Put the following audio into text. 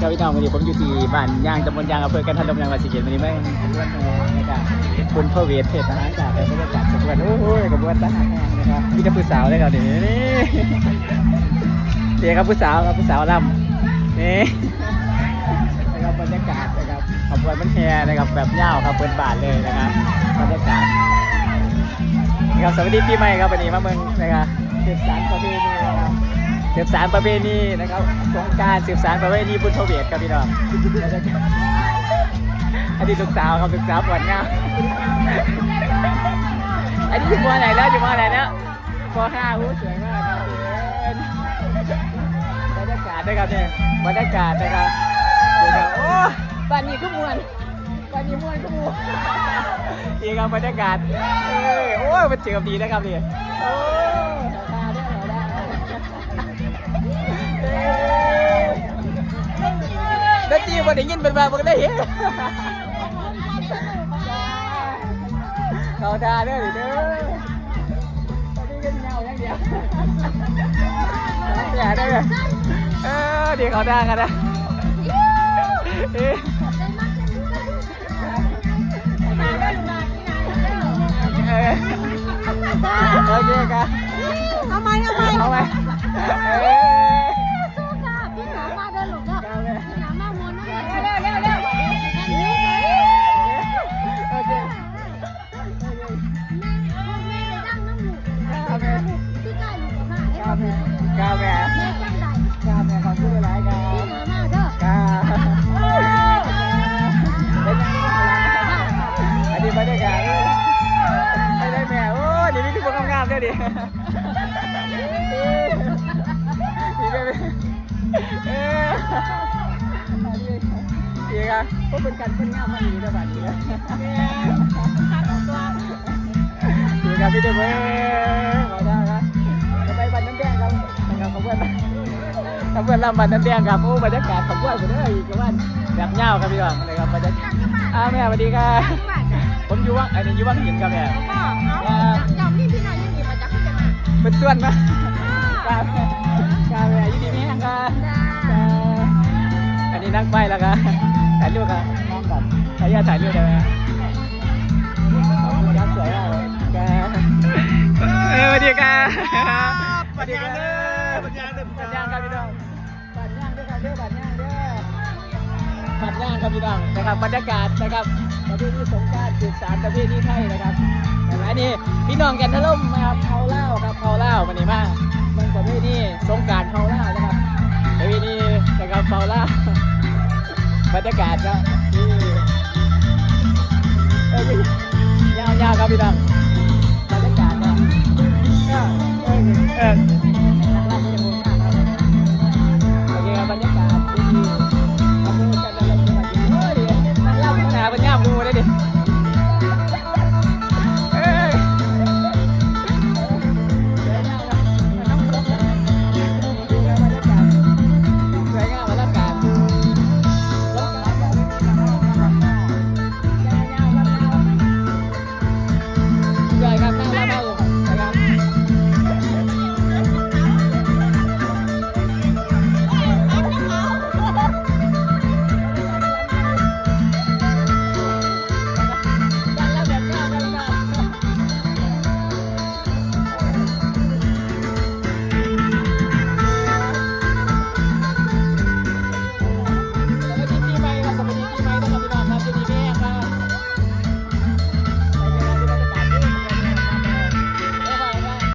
ครับพี่น้องวันนี้ผมอยู่ที่บ้านย่างตำบลยางอำเภอกันทะลมจังหวัดศรีสะเกษวันนี้ไม่วันนะครับคุณพ่อเวทเทศทหารจากบรรยากาศสวยโอ้โหกระบวนทหารนะครับพี่จะผู้สาวเลยครับนี่เดี๋ยวครับผู้สาวครับผู้สาวลำนี่นะครับบรรยากาศนะครับขบวนมันแห่นะครับแบบเงาครับเปิดบาทเลยนะครับบรรยากาศนะครับสวัสดีปีใหม่ครับวันนี้มาเมืองนะครับสืบสานประเพณีนะครับสืบสานประเพณีนะครับสงกรานต์สืบสานประเพณีบุญพเวทครับพี่น้องอันนี้ลูกสาวครับลูกสาวปวดเงาอันนี้อยู่ม.ไหนแล้วอยู่ม.ไหนแล้วป.5หูสวยมากครับบรรยากาศด้วยครับเนี่ยบรรยากาศนะครับโอ้บ้านนี้ก็มวนบ้านนี้มวนก็มวนนี่ครับบรรยากาศโอ้ยมันเจอดีนะครับนี่โอ้ดนตรีวันได้ยินเป็นแบบได้เห็นเขาทาเด้อเด้อตอนนี้กันเงาอย่างเดียวอย่าได้เลยเดี๋ยวเขาทากันนะโอเคครับเอาไหมสู้ค่ะพี่หนามาเดินหลงก็พี่หนามาวนนั่นเลยเร็วโอเคแม่ไปดั้งน้ำหมูที่ใกล้หลูกกับแม่กาแฟแม่จังใดกาแฟขอพูดอะไรกัน พี่หนามาเด้อกาอันนี้ไม่ได้กาไม่ได้แม่โอ้ดีนี่คือพวกงามๆเนี่ยดิดีเลยดีครับพวกเป็นการเป็นงามมาดีนะบัดนี้ดีครับพี่เดชขอได้ครับจะไปบันน้ำแดงครับนะครับขอบคุณลำบันน้ำแดงครับโอ้บรรยากาศขอบคุณผมเลยกับว่าแบบเงาครับพี่น้องนะครับบรรยากาศแม่สวัสดีครับผมอยู่ว่างอันนี้อยู่ว่างหินครับแม่เจ้าพี่น้อยยังมีมาจากที่ไหนมาเป็นส่วนมากแม่อยู่ดีนี่ครับอันนี้นั่งไปแล้วครับถ่ายรูปครับน้องก่อนขออนุญาตถ่ายรูปได้ไหมขอบคุณครับสวยมากครับสวัสดีครับสวัสดีครับบัดย่างครับพี่น้องบัดย่างด้วยครับบัดย่างครับพี่น้องนะครับบรรยากาศนะครับประเพณีสงกรานต์สืบสานประเพณีไทยนะครับอันนี้พี่น้องกันทะล่มนะครับเผาเล่าครับเผาเล่าวันนี้มาเมืองประเพณีสงกรานต์เผาเล่านะครับประเพณีนะครับเผาเล่าบรรยากาศครับนี่ยาวๆครับพี่น้องบรรยากาศนะ